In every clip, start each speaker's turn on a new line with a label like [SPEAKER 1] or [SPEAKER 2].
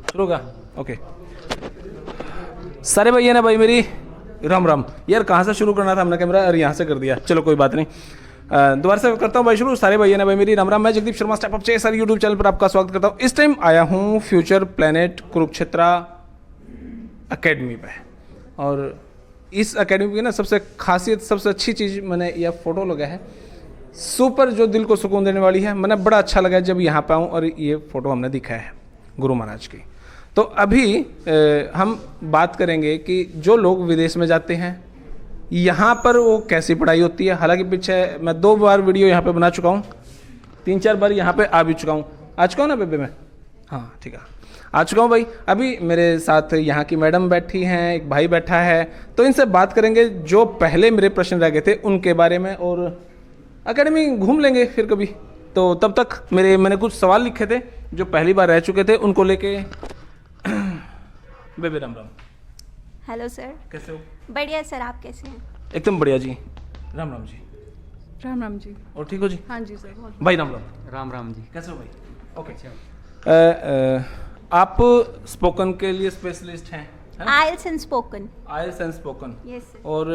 [SPEAKER 1] शुरू होगा? ओके। सारे भैया ना भाई मेरी राम राम। यार कहाँ से शुरू करना था हमने कैमरा, और यहाँ से कर दिया, चलो कोई बात नहीं। दोबारा से करता हूँ भाई शुरू। सारे भैया ना भाई मेरी राम राम। मैं Jagdeep Sharma step up chess sir YouTube channel पर आपका स्वागत करता हूँ। इस टाइम आया हूँ फ्यूचर प्लेनेट कुरुक्षेत्रा अकेडमी पे, और इस अकेडमी की ना सबसे खासियत, सबसे अच्छी चीज़ मैंने यह फ़ोटो लगा है, सुपर, जो दिल को सुकून देने वाली है। मैंने बड़ा अच्छा लगा जब यहाँ पे आऊँ और ये फ़ोटो हमने दिखाया है गुरु महाराज की। तो अभी हम बात करेंगे कि जो लोग विदेश में जाते हैं यहाँ पर वो कैसी पढ़ाई होती है। हालांकि पीछे मैं 2 बार वीडियो यहाँ पे बना चुका हूँ, 3-4 बार यहाँ पे आ भी चुका हूँ। आ चुका हूँ ना बेबे मैं? हाँ ठीक है, आ चुका हूँ भाई। अभी मेरे साथ यहाँ की मैडम बैठी हैं, एक भाई बैठा है, तो इनसे बात करेंगे जो पहले मेरे प्रश्न रह गए थे उनके बारे में, और एकेडमी घूम लेंगे फिर कभी। तो तब तक मैंने कुछ सवाल लिखे थे जो पहली बार रह चुके थे, उनको लेके बेबे राम राम।
[SPEAKER 2] हेलो सर,
[SPEAKER 1] कैसे हो?
[SPEAKER 2] बढ़िया सर, आप कैसे हैं?
[SPEAKER 1] एकदम बढ़िया जी। राम राम जी।
[SPEAKER 3] राम राम जी।
[SPEAKER 1] और ठीक हो जी?
[SPEAKER 3] हाँ जी सर, बहुत
[SPEAKER 1] भाई राम राम।
[SPEAKER 4] राम राम जी।
[SPEAKER 1] कैसे हो भाई? ओके। आप स्पोकन के लिए स्पेशलिस्ट हैं?
[SPEAKER 2] IELTS and spoken.
[SPEAKER 1] IELTS and spoken.
[SPEAKER 2] Yes sir.
[SPEAKER 1] और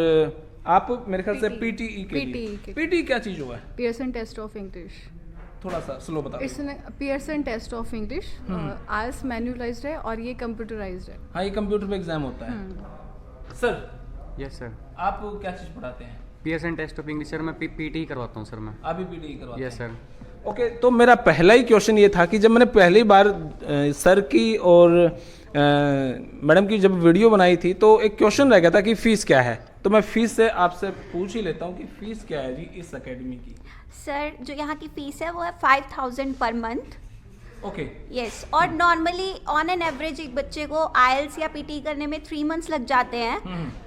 [SPEAKER 1] आप मेरे ख्याल से पीटीई के लिए।
[SPEAKER 3] PTE के।
[SPEAKER 1] पीटीई क्या चीज़ हुआ है?
[SPEAKER 3] Pearson test of English.
[SPEAKER 1] थोड़ा सा स्लो बता।
[SPEAKER 3] It's Pearson test of English. IELTS manualised है और ये कंप्यूटराइज्ड है।
[SPEAKER 1] हाँ, ये कंप्यूटर पे एग्जाम होता है। Sir,
[SPEAKER 4] yes sir.
[SPEAKER 1] आप क्या चीज़ पढ़ाते हैं?
[SPEAKER 4] Pearson test of English sir, मैं पीटी करवाता हूँ सर मैं।
[SPEAKER 1] आप भी पीटीई करवाते हैं?
[SPEAKER 4] Yes sir.
[SPEAKER 1] ओके, तो मेरा पहला ही क्वेश्चन ये था कि जब मैंने पहली बार सर की और मैडम की जब वीडियो बनाई थी तो एक क्वेश्चन रह गया था कि फ़ीस क्या है। तो मैं फ़ीस से आपसे पूछ ही लेता हूँ कि फ़ीस क्या है जी इस एकेडमी की?
[SPEAKER 2] सर, जो यहाँ की फीस है वो है 5000 पर मंथ।
[SPEAKER 1] ओके।
[SPEAKER 2] यस, और नॉर्मली ऑन एन एवरेज एक बच्चे को आइल्स या पीटी करने में 3 मंथ्स लग जाते हैं।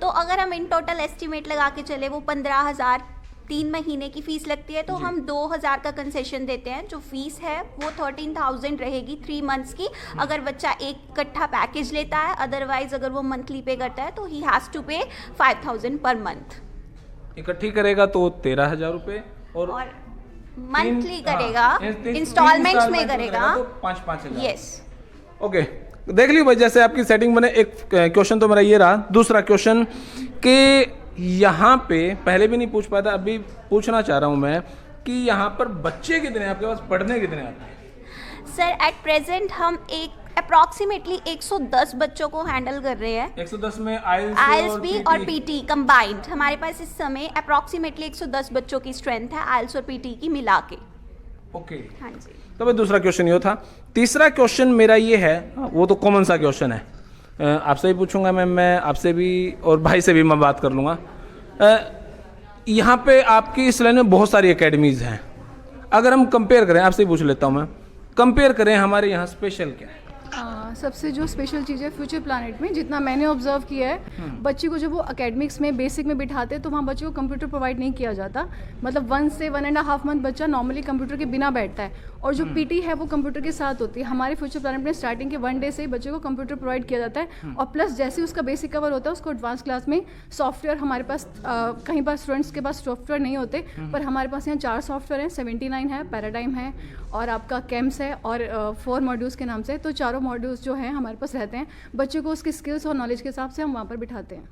[SPEAKER 2] तो अगर हम इन टोटल एस्टिमेट लगा के चले, वो 15,000 3 महीने की फीस लगती है, तो हम 2,000 का कंसेशन देते हैं। जो फीस है वो 13,000 रहेगी 3 मंथ्स की, अगर बच्चा एक इकट्ठा पैकेज लेता है। अदरवाइज अगर वो मंथली पे करता है तो ही हैज़ टू पे 5,000 पर मंथ।
[SPEAKER 1] इकट्ठी करेगा तो 13,000 रुपये, और
[SPEAKER 2] मंथली करेगा,
[SPEAKER 1] तीन
[SPEAKER 2] इंस्टॉलमेंट्स में करेगा
[SPEAKER 1] तो 5,000।
[SPEAKER 2] यस।
[SPEAKER 1] ओके, देख ली भाई जैसे आपकी सेटिंग बने। एक क्वेश्चन तो मेरा ये रहा। दूसरा क्वेश्चन कि यहाँ पे पहले भी नहीं पूछ पाया था, अभी पूछना चाह रहा हूँ मैं कि यहाँ पर बच्चे कितने हैं आपके पास, पढ़ने कितने आते हैं?
[SPEAKER 2] सर, एट प्रेजेंट हम एक अप्रॉक्सीमेटली 110 बच्चों को हैंडल कर रहे हैं।
[SPEAKER 1] 110 में आइल्स
[SPEAKER 2] भी और पीटी कंबाइंड। हमारे पास इस समय अप्रॉक्सीमेटली 110 बच्चों की स्ट्रेंथ है, आइल्स और पीटी की मिला के।
[SPEAKER 1] ओके।
[SPEAKER 2] हाँ जी।
[SPEAKER 1] तो भाई दूसरा क्वेश्चन ये था। तीसरा क्वेश्चन मेरा ये है, वो तो कॉमन सा क्वेश्चन है, आपसे भी पूछूंगा मैं आपसे भी, और भाई से भी मैं बात कर लूँगा। यहाँ पे आपकी इस लाइन में बहुत सारी एकेडमीज़ हैं। अगर हम कंपेयर करें, आपसे ही पूछ लेता हूँ मैं, कंपेयर करें हमारे यहाँ स्पेशल क्या है?
[SPEAKER 3] सबसे जो स्पेशल चीज़ है फ्यूचर प्लैनेट में, जितना मैंने ऑब्जर्व किया है, बच्चे को जब वो एकेडमिक्स में बेसिक में बिठाते हैं तो वहाँ बच्चे को कंप्यूटर प्रोवाइड नहीं किया जाता। मतलब 1 से 1.5 मंथ बच्चा नॉर्मली कंप्यूटर के बिना बैठता है, और जो पीटी है वो कंप्यूटर के साथ होती है। हमारे फ्यूचर प्लैनेट में स्टार्टिंग के 1 डे से ही बच्चे को कंप्यूटर प्रोवाइड किया जाता है, और प्लस जैसे उसका बेसिक कवर होता है उसको एडवांस क्लास में सॉफ्टवेयर, हमारे पास कहीं पर स्टूडेंट्स के पास सॉफ्टवेयर नहीं होते, पर हमारे पास यहाँ 4 सॉफ्टवेयर हैं। 79 है, पैराडाइम है, और आपका कैम्स है, और 4 मॉड्यूल्स के नाम से। तो चारों मॉड्यूल्स जो हैं हमारे पास रहते हैं। बच्चे को उसकी स्किल्स और नॉलेज के हिसाब से हम वहाँ पर बिठाते हैं।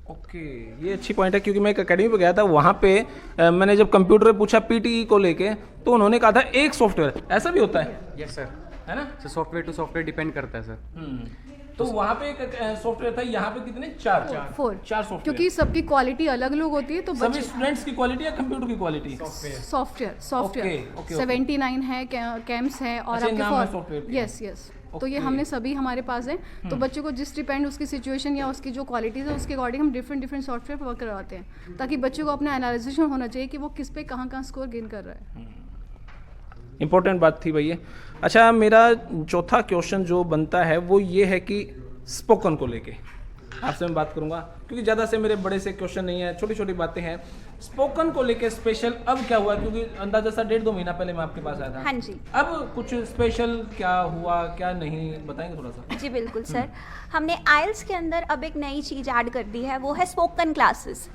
[SPEAKER 1] ओके, ये अच्छी पॉइंट है, क्योंकि मैं एक अकेडमी पे गया था, वहाँ पे मैंने जब कंप्यूटर पे पूछा पीटीई को लेके, तो उन्होंने कहा था एक सॉफ्टवेयर। ऐसा भी होता है?
[SPEAKER 4] यस सर,
[SPEAKER 1] है ना?
[SPEAKER 4] Sir software to software depend करता है सर।
[SPEAKER 1] तो वहाँ पे एक सॉफ्टवेयर था, यहाँ पे कितने? 4 सॉफ्टवेयर।
[SPEAKER 3] क्योंकि सबकी क्वालिटी अलग अलग होती है, तो
[SPEAKER 1] सभी स्टूडेंट्स की क्वालिटी या कंप्यूटर की क्वालिटी?
[SPEAKER 3] सॉफ्टवेयर 79 है, कैम्स है, और आपके यस। तो ये हमने सभी हमारे पास है। तो बच्चे को जिस डिपेंड उसकी सिचुएशन या उसकी जो क्वालिटीज है उसके अकॉर्डिंग हम डिफरेंट सॉफ्टवेयर वर्क करवाते हैं, ताकि बच्चे को अपना एनालिसिस होना चाहिए कि वो किस पे कहाँ स्कोर गेन कर रहा है।
[SPEAKER 1] इंपॉर्टेंट बात थी भैया। अच्छा, मेरा चौथा क्वेश्चन जो बनता है वो ये है कि स्पोकन को लेके आपसे मैं बात करूंगा, क्योंकि ज़्यादा से मेरे बड़े से क्वेश्चन नहीं है, छोटी छोटी बातें हैं। स्पोकन को लेके स्पेशल अब क्या हुआ, क्योंकि अंदाजा सा 1.5-2 महीना पहले मैं आपके पास आया था।
[SPEAKER 2] हाँ जी।
[SPEAKER 1] अब कुछ स्पेशल क्या हुआ क्या नहीं, बताएंगे थोड़ा सा?
[SPEAKER 2] जी बिल्कुल सर, हमने आइल्स के अंदर अब एक नई चीज़ ऐड कर दी है, वो है स्पोकन क्लासेस।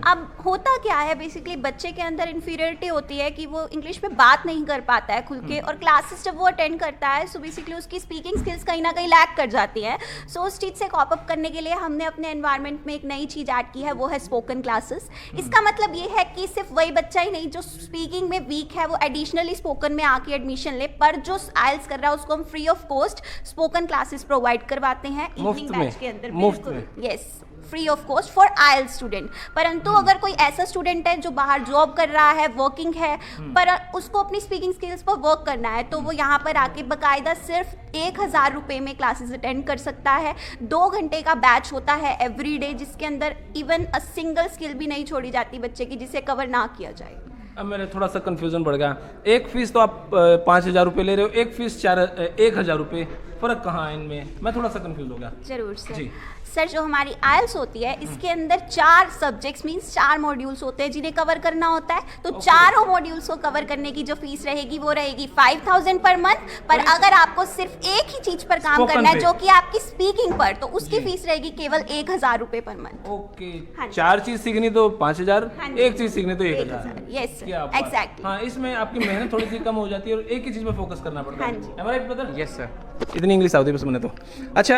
[SPEAKER 2] अब होता क्या है, बेसिकली बच्चे के अंदर इन्फीरियरिटी होती है कि वो इंग्लिश में बात नहीं कर पाता है खुल के, और क्लासेस जब वो अटेंड करता है सो बेसिकली उसकी स्पीकिंग स्किल्स कहीं ना कहीं लैक कर जाती हैं। सो उस चीज़ से कॉप अप करने के लिए हमने अपने एनवायरनमेंट में एक नई चीज़ ऐड की है, वो है स्पोकन क्लासेस। इसका मतलब ये है कि सिर्फ वही बच्चा ही नहीं जो स्पीकिंग में वीक है वो एडिशनली स्पोकन में आके एडमिशन ले, पर जो आइल्स कर रहा है उसको हम free of cost spoken classes provide करवाते हैं इवनिंग बैच के अंदर।
[SPEAKER 1] मुफ्त में?
[SPEAKER 2] Yes, free of cost for IELTS student. परंतु अगर कोई ऐसा स्टूडेंट है जो बाहर जॉब कर रहा है, वर्किंग है, पर उसको अपनी स्पीकिंग स्किल्स पर वर्क करना है, तो वो यहाँ पर आके बाकायदा सिर्फ 1000 रुपये में क्लासेस अटेंड कर सकता है। 2 घंटे का बैच होता है एवरी डे, जिसके अंदर इवन अ सिंगल स्किल भी नहीं छोड़ी जाती बच्चे की जिसे कवर ना किया जाए।
[SPEAKER 1] अब मेरे थोड़ा सा कंफ्यूजन बढ़ गया। एक फीस तो आप 5000 रुपये ले रहे हो, एक फीस 1000 रुपये, फ़र्क कहाँ है इनमें? मैं थोड़ा सा कंफ्यूज हो गया।
[SPEAKER 2] जरूर सर।
[SPEAKER 1] जी।
[SPEAKER 2] सर जो हमारी आइल्स होती है इसके अंदर 4 सब्जेक्ट्स मींस 4 मॉड्यूल्स होते हैं जिन्हें कवर करना होता है, तो चारों मॉड्यूल्स को कवर करने की जो फीस रहेगी वो रहेगी 5000 पर मंथ। पर अगर आपको सिर्फ एक ही चीज पर काम
[SPEAKER 1] Spoken
[SPEAKER 2] करना है
[SPEAKER 1] पे।
[SPEAKER 2] जो कि आपकी स्पीकिंग पर, तो उसकी फीस रहेगी केवल 1000 रुपये पर मंथ।
[SPEAKER 1] ओके,
[SPEAKER 2] हाँ जी।
[SPEAKER 1] 4 चीज सीखनी तो 5000,
[SPEAKER 2] हाँ जी।
[SPEAKER 1] एक चीज सीखनी तो 1000।
[SPEAKER 2] यस
[SPEAKER 1] क्या बात।
[SPEAKER 2] एग्जैक्टली।
[SPEAKER 1] हाँ, इसमें आपकी मेहनत थोड़ी सी कम हो जाती है और एक ही चीज पे फोकस करना पड़ता है।
[SPEAKER 2] हाँ जी।
[SPEAKER 1] Am I right, brother?
[SPEAKER 4] Yes sir.
[SPEAKER 1] इतनी इंग्लिश आती है बस मैंने तो। अच्छा,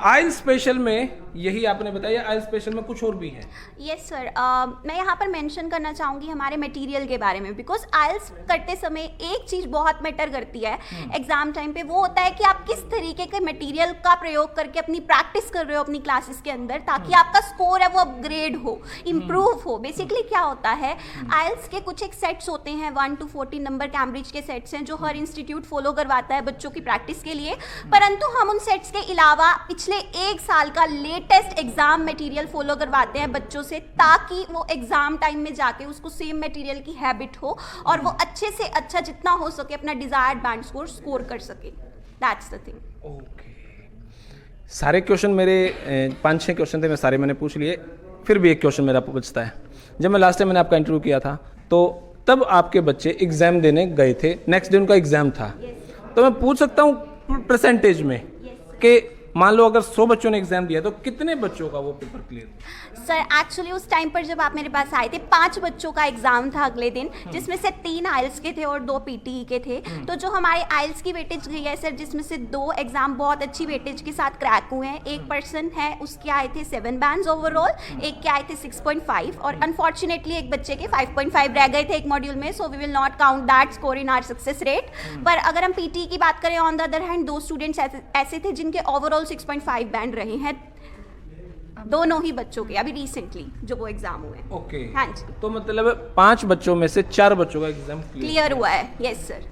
[SPEAKER 1] आइल स्पेशल में यही आपने बताया, आइल स्पेशल में कुछ और भी है?
[SPEAKER 2] यस सर, मैं यहाँ पर मेंशन करना चाहूँगी हमारे मटेरियल के बारे में, बिकॉज आइल्स करते समय एक चीज़ बहुत मैटर करती है एग्जाम टाइम पे, वो होता है कि आप किस तरीके के मटेरियल का प्रयोग करके अपनी प्रैक्टिस कर रहे हो अपनी क्लासेस के अंदर, ताकि आपका स्कोर है वो अपग्रेड हो, इम्प्रूव हो। बेसिकली क्या होता है, आइल्स के कुछ एक सेट्स होते हैं, 1 to 14 नंबर कैम्ब्रिज के सेट्स हैं जो हर इंस्टीट्यूट फॉलो करवाता है बच्चों की प्रैक्टिस के लिए, परंतु हम उन सेट्स के अलावा पिछले 1 साल का लेटेस्ट एग्जाम मटेरियल फॉलो करवाते हैं बच्चों से, ताकि वो एग्जाम टाइम में जाके उसको सेम मटेरियल की हैबिट हो और वो अच्छे से अच्छा जितना हो सके अपना डिजायर्ड बैंड स्कोर कर सके। That's the thing.
[SPEAKER 1] ओके, सारे क्वेश्चन मेरे 5-6 क्वेश्चन थे, मैं सारे मैंने पूछ लिए, फिर भी एक क्वेश्चन मेरा बचता है। जब मैं लास्ट टाइम मैंने आपका इंटरव्यू किया था तो तब आपके बच्चे एग्जाम देने गए थे, नेक्स्ट डे उनका एग्जाम था, तो मैं पूछ सकता हूँ परसेंटेज में कि मान लो अगर 100 बच्चों ने एग्जाम दिया तो कितने बच्चों का वो पेपर क्लियर?
[SPEAKER 2] सर एक्चुअली उस टाइम पर जब आप मेरे पास आए थे 5 बच्चों का एग्जाम था अगले दिन, जिसमें से 3 आइल्स के थे और 2 पीटीई के थे। तो जो हमारे आइल्स की वेटेज गई है सर, जिसमें से 2 एग्जाम बहुत अच्छी वेटेज के साथ क्रैक हुए हैं। एक पर्सन है उसके आए थे 7 बैंड्स ओवरऑल, एक के आए थे 6.5, और अनफॉर्चुनेटली एक बच्चे के 5.5 रह गए थे एक मॉड्यूल में, so we will not count that score in our success rate. पर अगर हम पीटीई की बात करें, on the other hand 2 students ऐसे थे जिनके ओवरऑल 6.5 बैंड रहे हैं, दोनों ही बच्चों के अभी रिसेंटली जो वो एग्जाम हुए हैं।
[SPEAKER 1] ओके,
[SPEAKER 2] हाँ जी।
[SPEAKER 1] तो मतलब 5 बच्चों में से 4 बच्चों का एग्जाम
[SPEAKER 2] क्लियर हुआ है। Yes sir.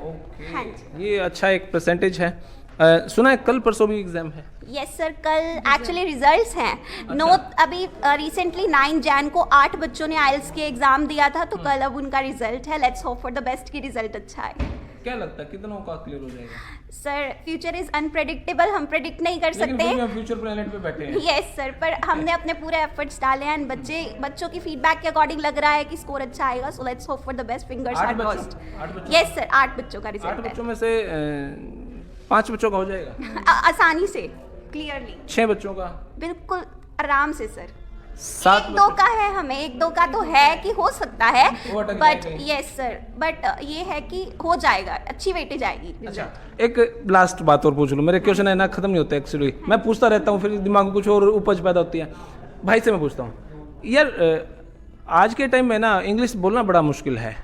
[SPEAKER 1] ओके,
[SPEAKER 2] हाँ जी।
[SPEAKER 1] ये अच्छा एक परसेंटेज है। सुना है कल परसों भी एग्जाम है?
[SPEAKER 2] यस सर, कल एक्चुअली रिजल्ट्स हैं। नो अभी रिसेंटली 9 जैन को 8 बच्चों ने आइल्स के एग्जाम दिया था, तो कल अब उनका रिजल्ट है। Let's hope for the best की रिजल्ट अच्छा है।
[SPEAKER 1] क्या लगता है कितनों का क्लियर हो जाएगा?
[SPEAKER 2] सर फ्यूचर इज अनप्रेडिक्टेबल, हम प्रेडिक्ट नहीं कर
[SPEAKER 1] लेकिन
[SPEAKER 2] सकते।
[SPEAKER 1] फिर भी हम फ्यूचर प्लेनेट पे बैठे हैं।
[SPEAKER 2] यस सर, पर हमने अपने पूरे एफर्ट्स डाले हैं, बच्चों की फीडबैक के अकॉर्डिंग लग रहा है कि स्कोर अच्छा आएगा। So let's hope for the best, fingers are crossed.
[SPEAKER 1] 8 बच्चों?
[SPEAKER 2] यस सर, 8 बच्चों का
[SPEAKER 1] 8
[SPEAKER 2] रिजल्ट है।
[SPEAKER 1] बच्चों में से 5 बच्चों का हो जाएगा?
[SPEAKER 2] आसानी से, क्लियरली,
[SPEAKER 1] 6 बच्चों का?
[SPEAKER 2] बिल्कुल आराम से सर।
[SPEAKER 1] 7
[SPEAKER 2] 1-2 का है, हमें 1-2 का तो है कि हो सकता है,
[SPEAKER 1] वो अटक
[SPEAKER 2] बट
[SPEAKER 1] जाएंगे।
[SPEAKER 2] यस सर, बट ये है कि हो जाएगा, अच्छी वेटेज आएगी।
[SPEAKER 1] अच्छा, एक लास्ट बात और पूछ लूँ, मेरे क्वेश्चन है ना खत्म नहीं होते एक्चुअली, मैं पूछता रहता हूँ फिर दिमाग में कुछ और उपज पैदा होती है। भाई से मैं पूछता हूँ यार, आज के टाइम में ना इंग्लिश बोलना बड़ा मुश्किल है,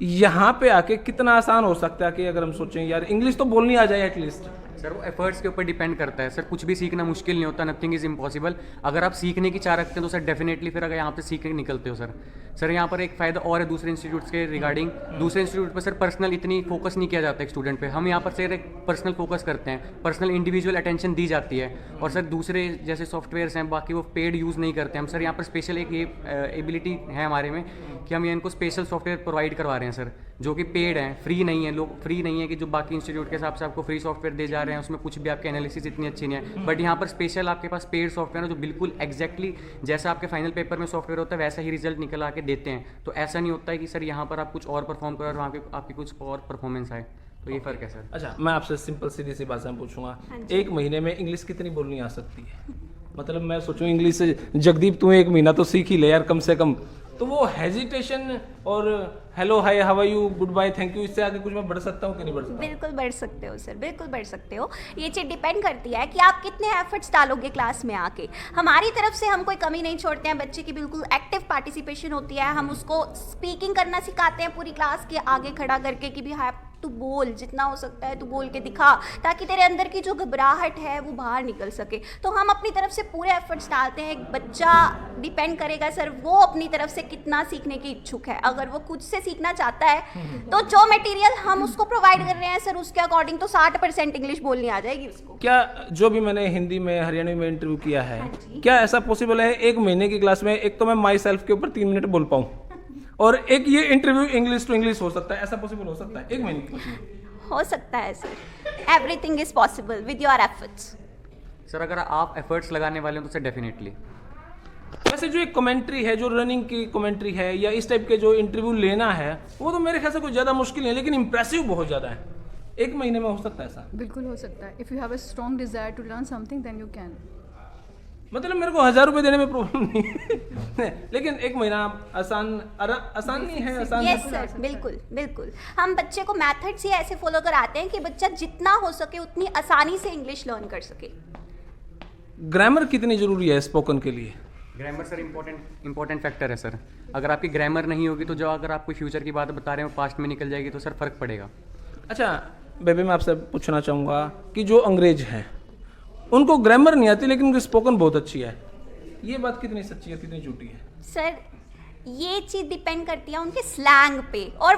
[SPEAKER 1] यहाँ पे आके कितना आसान हो सकता है कि अगर हम सोचें यार इंग्लिश तो बोलनी आ जाए एटलीस्ट?
[SPEAKER 4] सर वो एफर्ट्स के ऊपर डिपेंड करता है सर, कुछ भी सीखना मुश्किल नहीं होता, नथिंग इज़ इम्पॉसिबल। अगर आप सीखने की चाह रखते हैं तो सर डेफिनेटली फिर अगर यहाँ पे सीख के निकलते हो सर यहाँ पर एक फ़ायदा और है दूसरे इंस्टीट्यूट्स के रिगार्डिंग। दूसरे इंस्टीट्यूट पर सर पर्सनल इतनी फोकस नहीं किया जाता एक स्टूडेंट पे, हम यहाँ पर सर एक पर्सनल फोकस करते हैं, पर्सनल इंडिविजुअल अटेंशन दी जाती है। और सर दूसरे जैसे सॉफ्टवेयर्स हैं बाकी वो पेड यूज़ नहीं करते हम सर, यहाँ पर स्पेशल एक ये एबिलिटी है हमारे में कि हम ये इनको स्पेशल सॉफ्टवेयर प्रोवाइड करवा रहे हैं सर, जो कि पेड हैं, फ्री नहीं है। लोग फ्री नहीं है कि जो बाकी इंस्टीट्यूट के हिसाब से आपको फ्री सॉफ्टवेयर दे जा रहे सॉफ्टवेयर हैं उसमें कुछ भी आपके एनालिसिस इतनी अच्छी नहीं है, बट यहाँ पर स्पेशल आपके पास पेड सॉफ्टवेयर है जो बिल्कुल एग्जैक्टली जैसा आपके फाइनल पेपर में सॉफ्टवेयर होता है वैसा ही रिजल्ट निकल आके देते हैं। तो ऐसा नहीं होता है कि सर यहाँ पर आप कुछ और परफॉर्म करो और वहाँ पे आपकी कुछ और परफॉर्मेंस आए, तो ये फ़र्क है सर।
[SPEAKER 1] अच्छा, मैं आपसे सिंपल सीधी सी भाषा में पूछूंगा, एक महीने में इंग्लिश कितनी बोलनी आ सकती है? मतलब मैं सोचूं इंग्लिश से जगदीप तू एक महीना तो सीख ही ले यार कम से कम, तो वो हेजिटेशन और hello hi how are you good bye thank you इससे आगे कुछ मैं बढ़ सकता हूँ कि नहीं बढ़ सकता?
[SPEAKER 2] बिल्कुल बढ़ सकते हो सर, बिल्कुल बढ़ सकते हो। ये चीज़ डिपेंड करती है कि आप कितने एफर्ट्स डालोगे क्लास में आके। हमारी तरफ से हम कोई कमी नहीं छोड़ते हैं, बच्चे की बिल्कुल एक्टिव पार्टिसिपेशन होती है। हम उसको स्पीकिंग करना सिखाते हैं पूरी क्लास के आगे खड़ा करके कि भी हाँ तू बोल, जितना हो सकता है तू बोल के दिखा, ताकि तेरे अंदर की जो घबराहट है वो बाहर निकल सके। तो हम अपनी तरफ से पूरे एफर्ट्स डालते हैं। एक बच्चा डिपेंड करेगा सर वो अपनी तरफ से कितना सीखने की इच्छुक है। अगर वो खुद से सीखना चाहता है तो जो मटेरियल हम उसको प्रोवाइड कर रहे हैं सर उसके अकॉर्डिंग तो 60% इंग्लिश बोलनी आ जाएगी उसको।
[SPEAKER 1] क्या जो भी मैंने हिंदी में हरियाणवी में इंटरव्यू किया है, क्या ऐसा पॉसिबल है एक महीने की क्लास में एक तो मैं माई सेल्फ के ऊपर 3 मिनट बोल पाऊँ और एक ये इंटरव्यू इंग्लिश टू इंग्लिश हो सकता है? ऐसा पॉसिबल हो सकता है एक महीने की क्लास में?
[SPEAKER 2] हो सकता है sir, everything is possible with your efforts.
[SPEAKER 4] Sir अगर आप एफर्ट्स लगाने वाले हो तो सर डेफिनेटली।
[SPEAKER 1] वैसे जो एक कमेंट्री है, जो रनिंग की कमेंट्री है या इस टाइप के जो इंटरव्यू लेना है वो तो मेरे ख्याल से कोई ज़्यादा मुश्किल नहीं है, लेकिन इंप्रेसिव बहुत ज़्यादा है। एक महीने में हो सकता है ऐसा?
[SPEAKER 3] बिल्कुल हो सकता है। If you have a strong desire to learn something then you can.
[SPEAKER 1] मतलब मेरे को 1000 रुपए देने में प्रॉब्लम नहीं लेकिन एक महीना आसान नहीं है, आसान
[SPEAKER 2] यस सर, बिल्कुल बिल्कुल। हम बच्चे को मेथड्स ही ऐसे फॉलो कराते हैं कि बच्चा जितना हो सके उतनी आसानी से इंग्लिश लर्न कर सके।
[SPEAKER 1] ग्रामर कितनी जरूरी है स्पोकन के लिए?
[SPEAKER 4] ग्रामर सर इंपॉर्टेंट फैक्टर है सर। अगर आपकी ग्रामर नहीं होगी तो जो अगर आप कोई फ्यूचर की बात बता रहे हो पास्ट में निकल जाएगी तो सर फर्क पड़ेगा।
[SPEAKER 1] अच्छा बेबी, मैं आपसे पूछना चाहूँगा कि जो अंग्रेज हैं उनको ग्रामर नहीं आती लेकिन उनकी स्पोकन बहुत अच्छी है, ये बात कितनी सच्ची है कितनी झूठी है?
[SPEAKER 2] सर ये चीज डिपेंड करती है उनके स्लैंग पे। और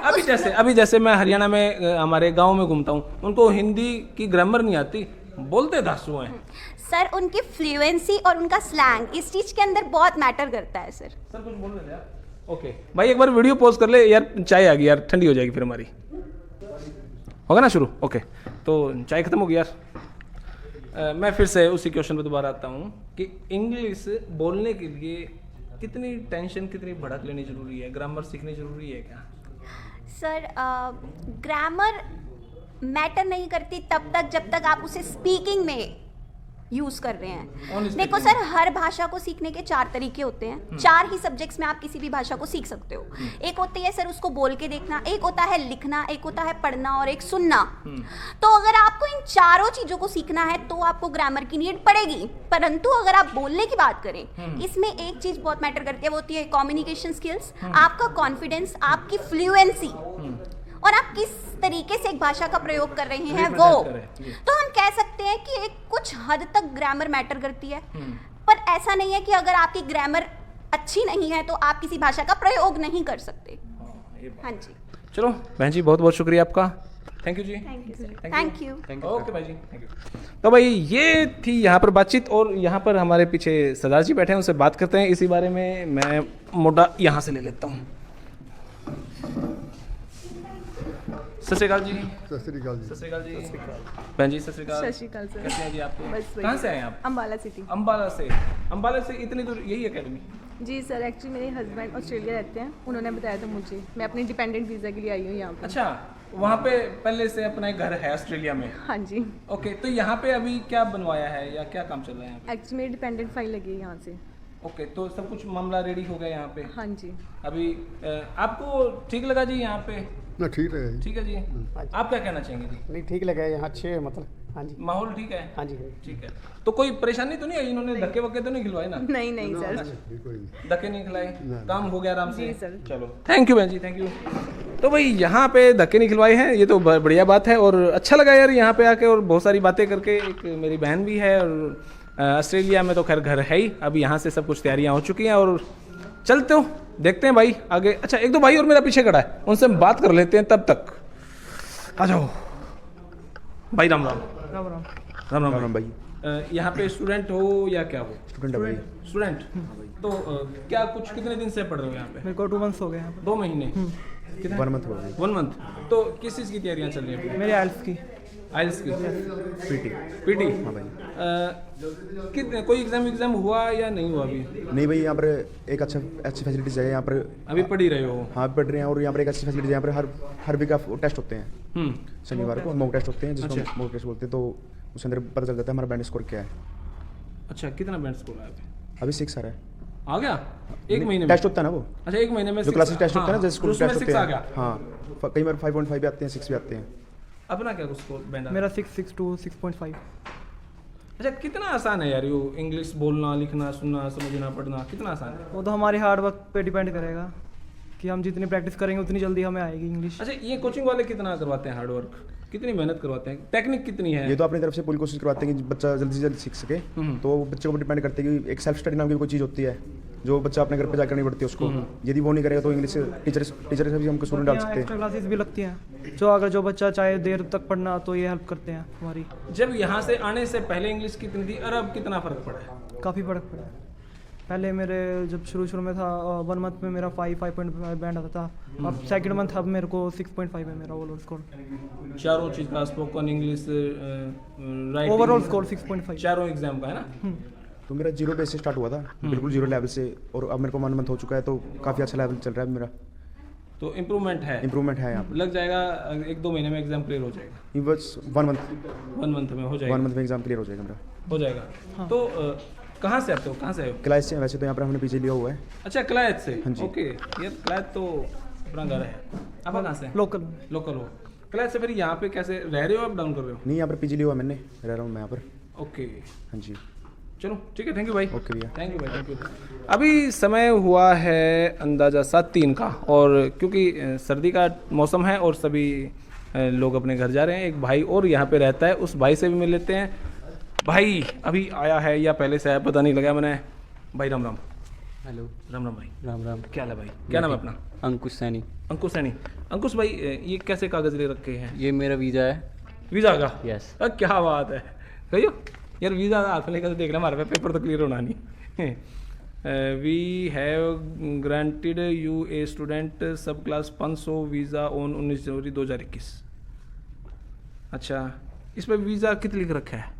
[SPEAKER 1] अभी जैसे मैं हरियाणा में हमारे गांव में घूमता हूँ, उनको हिंदी की ग्रामर नहीं आती, बोलते धांसू हैं।
[SPEAKER 2] सर उनकी फ्लुएंसी और उनका स्लैंग इस चीज के अंदर बहुत मैटर करता है सर।
[SPEAKER 1] कुछ बोल रहे थे यार? ओके भाई एक बार वीडियो पॉज कर ले यार, चाय आ गई यार, ठंडी हो जाएगी फिर हमारी। होगा ना शुरू? ओके तो चाय खत्म हो गई यार। मैं फिर से उसी क्वेश्चन पे दोबारा आता हूँ कि इंग्लिश बोलने के लिए कितनी टेंशन कितनी भड़क लेनी जरूरी है? ग्रामर सीखनी जरूरी है क्या?
[SPEAKER 2] सर ग्रामर मैटर नहीं करती तब तक जब तक आप उसे स्पीकिंग में यूज कर रहे हैं। देखो सर हर भाषा को सीखने के 4 तरीके होते हैं। 4 ही सब्जेक्ट्स में आप किसी भी भाषा को सीख सकते हो। एक होती है सर उसको बोल के देखना, एक होता है लिखना, एक होता है पढ़ना और एक सुनना। तो अगर आपको इन चारों चीजों को सीखना है तो आपको ग्रामर की नीड पड़ेगी। परंतु अगर आप बोलने की बात करें, इसमें एक चीज बहुत मैटर करती है, वो होती है कम्युनिकेशन स्किल्स, आपका कॉन्फिडेंस, आपकी फ्लुएंसी और आप किस तरीके से एक भाषा का प्रयोग कर रहे हैं वो। तो हम कह सकते हैं कि एक कुछ हद तक ग्रामर मैटर करती है, पर ऐसा नहीं है कि अगर आपकी ग्रामर अच्छी नहीं है तो आप किसी भाषा का प्रयोग नहीं कर सकते। हाँ जी,
[SPEAKER 1] चलो बहन जी बहुत बहुत शुक्रिया आपका, थैंक यू जी।
[SPEAKER 2] Thank you sir, thank you.
[SPEAKER 1] Okay भाई जी, थैंक यू। तो भाई ये थी यहाँ पर बातचीत और यहाँ पर हमारे पीछे सरदार जी बैठे हैं, उनसे बात करते हैं इसी बारे में। मैं मोटा यहाँ से ले लेता हूँ। सत श्री अकाल जी।
[SPEAKER 5] सत श्री अकाल जी।
[SPEAKER 1] सत श्री अकाल जी। बहन जी सत श्री अकाल।
[SPEAKER 3] सत श्री अकाल सर।
[SPEAKER 1] कैसे हैं जी आपको?
[SPEAKER 3] बस
[SPEAKER 1] कहाँ से आए आप?
[SPEAKER 3] अम्बाला सिटी।
[SPEAKER 1] अम्बाला से इतनी दूर यही अकेडमी?
[SPEAKER 3] जी सर, एक्चुअली मेरे हस्बैंड ऑस्ट्रेलिया रहते हैं, उन्होंने बताया था मुझे, मैं अपनी डिपेंडेंट वीज़ा के लिए आई हूँ यहाँ पर।
[SPEAKER 1] अच्छा, वहाँ पे पहले से अपना एक घर है ऑस्ट्रेलिया में?
[SPEAKER 3] हाँ जी।
[SPEAKER 1] ओके, तो यहाँ पे अभी क्या बनवाया है या क्या काम चल रहा है?
[SPEAKER 3] एक्चुअली मेरी डिपेंडेंट फाइल लगी है यहाँ से।
[SPEAKER 1] ओके, तो सब कुछ मामला रेडी हो गया यहाँ पे?
[SPEAKER 3] हाँ जी।
[SPEAKER 1] अभी आपको ठीक लगा जी यहाँ पे?
[SPEAKER 5] ना ठीक है।
[SPEAKER 1] ठीक है जी। आप क्या कहना चाहेंगे जी?
[SPEAKER 6] नहीं ठीक लगा है यहाँ, अच्छे है मतलब। हाँ जी,
[SPEAKER 1] माहौल ठीक है?
[SPEAKER 6] हाँ जी।
[SPEAKER 1] ठीक है, तो कोई परेशानी तो नहीं आई? इन्होंने धक्के वक्के तो नहीं खिलवाए ना?
[SPEAKER 3] नहीं नहीं सर,
[SPEAKER 5] कोई नहीं।
[SPEAKER 1] धक्के नहीं खिलाए, काम हो गया आराम से?
[SPEAKER 3] जी सर।
[SPEAKER 1] चलो थैंक यू बहन जी, थैंक यू। तो भाई यहाँ पे धक्के नहीं खिलवाए हैं, ये तो बढ़िया बात है और अच्छा लगा यार यहाँ पे आके और बहुत सारी बातें करके। एक मेरी बहन भी है और ऑस्ट्रेलिया में तो खैर घर है ही, अभी यहाँ से सब कुछ तैयारियाँ हो चुकी हैं और चलते हो देखते हैं भाई आगे। अच्छा, 1-2 भाई और मेरा पीछे खड़ा है, उनसे हम बात कर लेते हैं। तब तक आ जाओ भाई। राम राम।
[SPEAKER 6] राम राम।
[SPEAKER 1] राम राम, राम भाई। यहाँ पे स्टूडेंट हो या क्या हो?
[SPEAKER 6] स्टूडेंट भाई।
[SPEAKER 1] स्टूडेंट। तो क्या कुछ कितने दिन से पढ़ रहे हो यहाँ पे?
[SPEAKER 6] मेरे को 2 मंथ्स हो गए यहाँ
[SPEAKER 1] 2 महीने? कितने?
[SPEAKER 5] 1 मंथ हो गई।
[SPEAKER 1] 1 मंथ। तो किस चीज़ की तैयारियाँ चल रही हैं?
[SPEAKER 6] पे। मेरे आइल्स की।
[SPEAKER 1] आइल्स की
[SPEAKER 7] पीटी।
[SPEAKER 1] पीटी
[SPEAKER 7] हाँ भाई।
[SPEAKER 1] कितने कोई एग्जाम हुआ या नहीं हुआ अभी?
[SPEAKER 7] नहीं भाई, यहाँ पर एक अच्छी फैसिलिटीज़ है यहाँ पर।
[SPEAKER 1] अभी पढ़ ही रहे हो?
[SPEAKER 7] हाँ पढ़ रहे हैं, और यहाँ पर एक अच्छी फैसिलिटीज़ है। यहाँ पर हर वीक ऑफ टेस्ट होते हैं। शनिवार को मॉक टेस्ट होते हैं, जिसको
[SPEAKER 1] अच्छा।
[SPEAKER 7] मॉक टेस्ट बोलते हैं। तो उसके अंदर पता चल जाता है हमारा बैंड स्कोर क्या है।
[SPEAKER 1] अच्छा, कितना बैंड स्कोर है
[SPEAKER 7] अभी 6 आ रहा है।
[SPEAKER 1] आ गया एक महीने में?
[SPEAKER 7] टेस्ट होता है ना वो,
[SPEAKER 1] अच्छा, एक महीने में
[SPEAKER 7] जो
[SPEAKER 1] 6
[SPEAKER 7] क्लासेस टेस्ट होता है ना, जैसे स्कूल
[SPEAKER 1] उसमें
[SPEAKER 7] टेस्ट
[SPEAKER 1] 6
[SPEAKER 7] होते
[SPEAKER 1] आ
[SPEAKER 7] हैं।
[SPEAKER 1] गया।
[SPEAKER 7] हाँ, कई बार 5.5 भी आते हैं, 6 भी आते हैं।
[SPEAKER 1] अपना क्या स्कोर बैंड?
[SPEAKER 6] मेरा 6.62 6.5।
[SPEAKER 1] अच्छा, कितना आसान है यार ये इंग्लिश बोलना, लिखना, सुनना, समझना, पढ़ना, कितना आसान है?
[SPEAKER 6] वो तो हमारे हार्ड वर्क पे डिपेंड करेगा कि हम जितनी प्रैक्टिस करेंगे उतनी जल्दी हमें आएगी इंग्लिश।
[SPEAKER 1] अच्छा, ये कोचिंग वाले कितना करवाते हैं हार्ड वर्क, कितनी मेहनत करवाते हैं, टेक्निक कितनी है?
[SPEAKER 7] ये तो अपनी तरफ से पूरी कोशिश करवाते हैं कि बच्चा जल्दी से जल्दी सीख सके। तो बच्चे को डिपेंड करते हैं कि एक सेल्फ स्टडी नाम की कोई चीज़ होती है जो बच्चा अपने घर पे जाकर करनी पड़ती है उसको। यदि वो नहीं करेगा तो इंग्लिश टीचर से भी हमको स्टूडेंट डाल सकते
[SPEAKER 6] एक्स्ट्रा
[SPEAKER 7] हैं।
[SPEAKER 6] क्लासेस भी लगती हैं, जो अगर जो बच्चा चाहे देर तक पढ़ना तो ये हेल्प करते हैं हमारी।
[SPEAKER 1] जब यहाँ से आने से पहले इंग्लिश कितनी थी और अब कितना फर्क पड़ा है?
[SPEAKER 6] काफ़ी फर्क पड़ा है। पहले मेरे जब शुरू में था 1 मंथ में मेरा 5.5 बैंड आता था। अब सेकंड मंथ अब मेरे को 6.5 है मेरा ओवरऑल स्कोर।
[SPEAKER 1] चारों चीज़ का, spoken, English, writing,
[SPEAKER 6] overall score 6.5।
[SPEAKER 1] चारों एग्जाम का है ना?
[SPEAKER 7] तो मेरा 0 बेस से स्टार्ट हुआ था, बिल्कुल 0 लेवल से, और अब मेरे को 1 मंथ हो चुका है, तो काफ़ी अच्छा लेवल चल रहा है मेरा।
[SPEAKER 1] तो इम्प्रूवमेंट है?
[SPEAKER 7] इंप्रूवमेंट है यहाँ पर।
[SPEAKER 1] लग जाएगा 1-2 महीने में एग्जाम क्लियर हो जाएगा?
[SPEAKER 7] ये बस 1 मंथ
[SPEAKER 1] 1 मंथ में हो जाएगा?
[SPEAKER 7] 1 मंथ में एग्जाम क्लियर हो जाएगा मेरा।
[SPEAKER 1] हो जाएगा। तो कहाँ से आते हो, कहाँ से आए हो?
[SPEAKER 7] क्लास से वैसे तो यहाँ पर हमने पीछे लिया हुआ है।
[SPEAKER 1] अच्छा, क्लायत से?
[SPEAKER 7] हाँ जी।
[SPEAKER 1] ओके, यार क्लायत तो अपना घर है। आप कहाँ से?
[SPEAKER 6] लोकल।
[SPEAKER 1] लोकल हो। क्लायत से फिर यहाँ पे कैसे रह रहे हो, अप डाउन कर रहे हो?
[SPEAKER 7] नहीं, यहाँ पर पीजी लिया हुआ मैंने, रह रहा हूँ मैं यहाँ पर।
[SPEAKER 1] ओके,
[SPEAKER 7] हाँ जी।
[SPEAKER 1] चलो ठीक है, थैंक यू भाई।
[SPEAKER 7] ओके भैया।
[SPEAKER 1] थैंक यू भाई, थैंक यू। अभी समय हुआ है अंदाज़ा 7:03 का, और क्योंकि सर्दी का मौसम है और सभी लोग अपने घर जा रहे हैं। एक भाई और यहाँ पे रहता है, उस भाई से भी मिल लेते हैं। भाई अभी आया है या पहले से आया पता नहीं लगा मैंने। भाई राम राम।
[SPEAKER 4] हेलो।
[SPEAKER 1] राम राम भाई।
[SPEAKER 4] राम राम।
[SPEAKER 1] क्या हाल है भाई? क्या नाम है अपना?
[SPEAKER 4] अंकुश सैनी।
[SPEAKER 1] अंकुश सैनी। अंकुश भाई, ये कैसे कागज़ ले रखे हैं?
[SPEAKER 4] ये मेरा वीज़ा है।
[SPEAKER 1] वीज़ा का?
[SPEAKER 4] यस।
[SPEAKER 1] क्या बात है, कहियो यार। वीज़ा हाथ में लेकर देख रहे हमारे पे, पेपर तो क्लियर होना नहीं। We have granted you a student sub class 500 visa on 19 January 2021। अच्छा, इस पर वीज़ा कित लिख रखा है?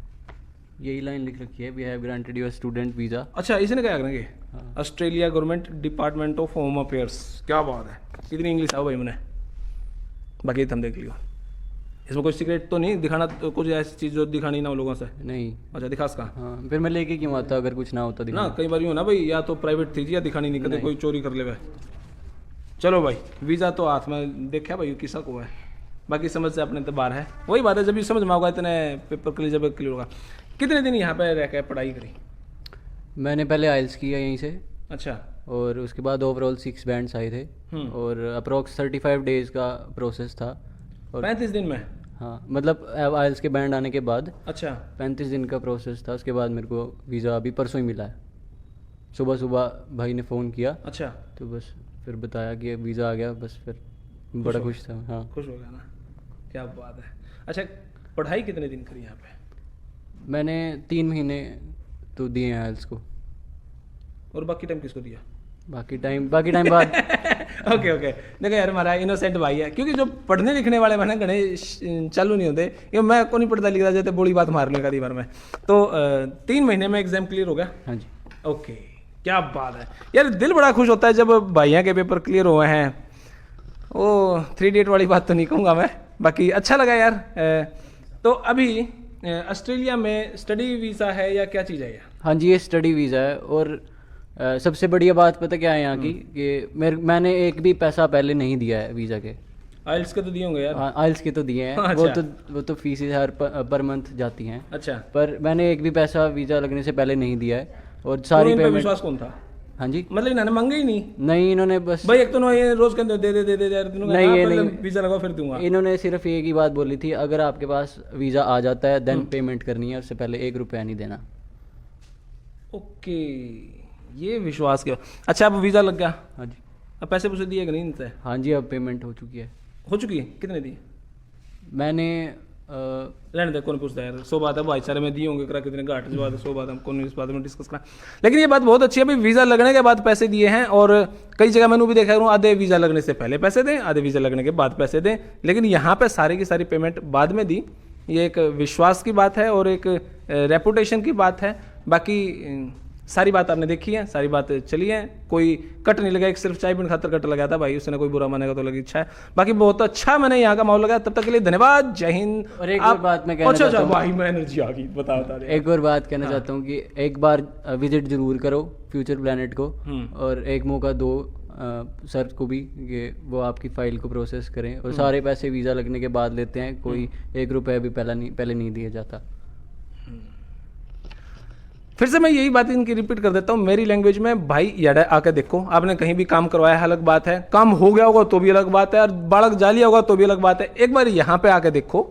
[SPEAKER 4] यही लाइन लिख रखी है, we have granted your student visa.
[SPEAKER 1] अच्छा, इसने क्या करेंगे?
[SPEAKER 4] हाँ।
[SPEAKER 1] Australia government department of home affairs. क्या बात है, इतनी इंग्लिश आओ भाई मैंने। बाकी तो हम देख लियो। इसमें कोई सीक्रेट तो नहीं दिखाना, तो कुछ ऐसी चीज़ जो दिखानी ना हो लोगों से?
[SPEAKER 4] नहीं।
[SPEAKER 1] अच्छा, दिखा इसका।
[SPEAKER 4] हाँ, फिर मैं लेके क्यों आता अगर कुछ ना होता
[SPEAKER 1] ना
[SPEAKER 4] दिखाना।
[SPEAKER 1] कई बार यूँ ना भाई, या तो प्राइवेट थी या दिखानी नहीं करते,
[SPEAKER 4] नहीं।
[SPEAKER 1] कोई चोरी कर ले वह। चलो भाई, वीज़ा तो हाथ में देखा भाई किसा को है, बाकी समझ से अपने तो बाहर है। वही बात है, जब भी समझ में होगा इतने पेपर क्लियर, जब क्लियर होगा। कितने दिन यहाँ पे रह के पढ़ाई करी?
[SPEAKER 4] मैंने पहले आइल्स किया यहीं से,
[SPEAKER 1] अच्छा।
[SPEAKER 4] और उसके बाद ओवरऑल 6 बैंड्स आए थे, और अप्रोक्स 35 डेज़ का प्रोसेस था। और
[SPEAKER 1] 35 दिन में?
[SPEAKER 4] हाँ, मतलब आइल्स के बैंड आने के बाद
[SPEAKER 1] अच्छा।
[SPEAKER 4] 35 दिन का प्रोसेस था। उसके बाद मेरे को वीज़ा अभी परसों ही मिला है। सुबह सुबह भाई ने फ़ोन किया,
[SPEAKER 1] अच्छा,
[SPEAKER 4] तो बस फिर बताया कि वीज़ा आ गया, बस फिर बड़ा खुश था। हाँ,
[SPEAKER 1] खुश हो गया ना, क्या बात है। अच्छा, पढ़ाई कितने दिन करी यहाँ पे?
[SPEAKER 4] मैंने 3 महीने तो दिए हैं आइल्स को।
[SPEAKER 1] और बाकी टाइम किसको दिया?
[SPEAKER 4] बाकी टाइम बाद
[SPEAKER 1] ओके ओके। देखो यार, हमारा इनोसेंट भाई है, क्योंकि जो पढ़ने लिखने वाले मैंने घने चालू नहीं होते, ये मैं को नहीं पढ़ता लिखता जाते, बड़ी बात मार लूँगा बार में। तो 3 महीने में एग्जाम क्लियर हो गया?
[SPEAKER 4] हाँ जी।
[SPEAKER 1] ओके, क्या बात है यार, दिल बड़ा खुश होता है जब भाइयों के पेपर क्लियर हुए हैं। ओ 3 वाली बात तो नहीं कहूँगा मैं, बाकी अच्छा लगा यार। तो अभी ऑस्ट्रेलिया में स्टडी वीज़ा है या क्या चीज़ है ये?
[SPEAKER 4] हाँ जी, ये स्टडी वीज़ा है। और सबसे बढ़िया बात पता क्या है यहाँ की, कि मैंने एक भी पैसा पहले नहीं दिया है वीज़ा के।
[SPEAKER 1] आइल्स के तो दिए होंगे यार?
[SPEAKER 4] आइल्स के तो दिए हैं।
[SPEAKER 1] अच्छा।
[SPEAKER 4] वो तो फीसें हर पर मंथ जाती हैं।
[SPEAKER 1] अच्छा,
[SPEAKER 4] पर मैंने एक भी पैसा वीज़ा लगने से पहले नहीं दिया है, और
[SPEAKER 1] तो
[SPEAKER 4] सारी
[SPEAKER 1] इन पे
[SPEAKER 4] पेमेंट।
[SPEAKER 1] विश्वास कौन था?
[SPEAKER 4] हाँ जी।
[SPEAKER 1] मतलब इन्होंने मांगे ही नहीं?
[SPEAKER 4] नहीं, इन्होंने बस
[SPEAKER 1] भाई एक तो ना ये रोज कहते दे दे दे दे यार,
[SPEAKER 4] नहीं, ये नहीं।
[SPEAKER 1] वीज़ा लगाओ फिर दूंगा।
[SPEAKER 4] इन्होंने सिर्फ एक ही बात बोली थी, अगर आपके पास वीज़ा आ जाता है देन पेमेंट करनी है, उससे पहले 1 रुपया नहीं देना।
[SPEAKER 1] ओके, ये विश्वास क्या। अच्छा, अब वीज़ा लग गया,
[SPEAKER 4] हाँ जी।
[SPEAKER 1] अब पैसे पूसे दिए कि नहीं इनसे?
[SPEAKER 4] हाँ जी, अब पेमेंट हो चुकी है।
[SPEAKER 1] हो चुकी है? कितने दिए?
[SPEAKER 4] मैंने
[SPEAKER 1] रहने दे, कौन पूछता है यार। 100 बात है भाईचारे में दिए होंगे, करा कितने घाट की बात है, 100 बात हम कौन इस बात में डिस्कस करा। लेकिन ये बात बहुत अच्छी है भाई, वीज़ा लगने के बाद पैसे दिए हैं, और कई जगह मैंने भी देखा हूँ आधे वीज़ा लगने से पहले पैसे दें, आधे वीज़ा लगने के बाद पैसे दें, लेकिन यहाँ पे सारी की सारी पेमेंट बाद में दी, ये एक विश्वास की बात है और एक रेपुटेशन की बात है। बाकी सारी बात आपने देखी है, सारी बात चली है, कोई कट नहीं लगा, एक सिर्फ चाय पीने खातर कट लगा था भाई, उसने कोई बुरा मानेगा तो लगी इच्छा है। बाकी बहुत अच्छा मैंने यहाँ का माहौल लगा। तब तक के लिए धन्यवाद, जय हिंद।
[SPEAKER 8] और एक और बात मैं कहना
[SPEAKER 1] अच्छा
[SPEAKER 8] चाहता हूँ।
[SPEAKER 1] भाई मैं एनर्जी आ गई, बता दे।
[SPEAKER 8] एक और बात कहना चाहता हूँ कि एक बार विजिट जरूर करो फ्यूचर प्लैनेट को, और एक मौका दो सर को भी कि वो आपकी फाइल को प्रोसेस करें, और सारे पैसे वीज़ा लगने के बाद लेते हैं, कोई 1 रुपया भी पहले नहीं दिया जाता।
[SPEAKER 1] फिर से मैं यही बात इनकी रिपीट कर देता हूँ मेरी लैंग्वेज में। भाई याडा आके देखो, आपने कहीं भी काम करवाया है अलग बात है, काम हो गया होगा तो भी अलग बात है, और बालक जालिया होगा तो भी अलग बात है। एक बार यहाँ पे आके देखो,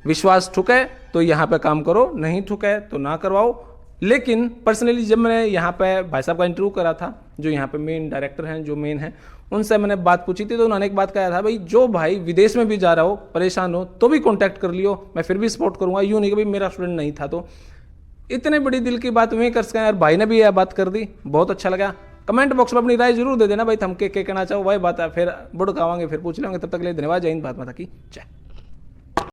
[SPEAKER 1] विश्वास ठुके तो यहाँ पे काम करो, नहीं ठुके तो ना करवाओ। लेकिन पर्सनली जब मैंने यहाँ पे भाई साहब का इंटरव्यू करा था, जो यहाँ पे मेन डायरेक्टर हैं, जो मेन हैं, उनसे मैंने बात पूछी थी, तो उन्होंने एक बात कहा था, भाई जो भाई विदेश में भी जा रहा हो, परेशान हो तो भी कॉन्टैक्ट कर लियो, मैं फिर भी सपोर्ट करूँगा। यूँ नहीं कि भाई मेरा स्टूडेंट नहीं था। तो इतने बड़ी दिल की बात वहीं कर सकें यार, भाई ने भी यह बात कर दी, बहुत अच्छा लगा। कमेंट बॉक्स में अपनी राय जरूर दे देना भाई, हम के कहना चाहो वही बात है, फिर बुड़ खावांगे, फिर पूछ लेंगे। तब तक के लिए धन्यवाद, जय हिंद, भारत माता की जय।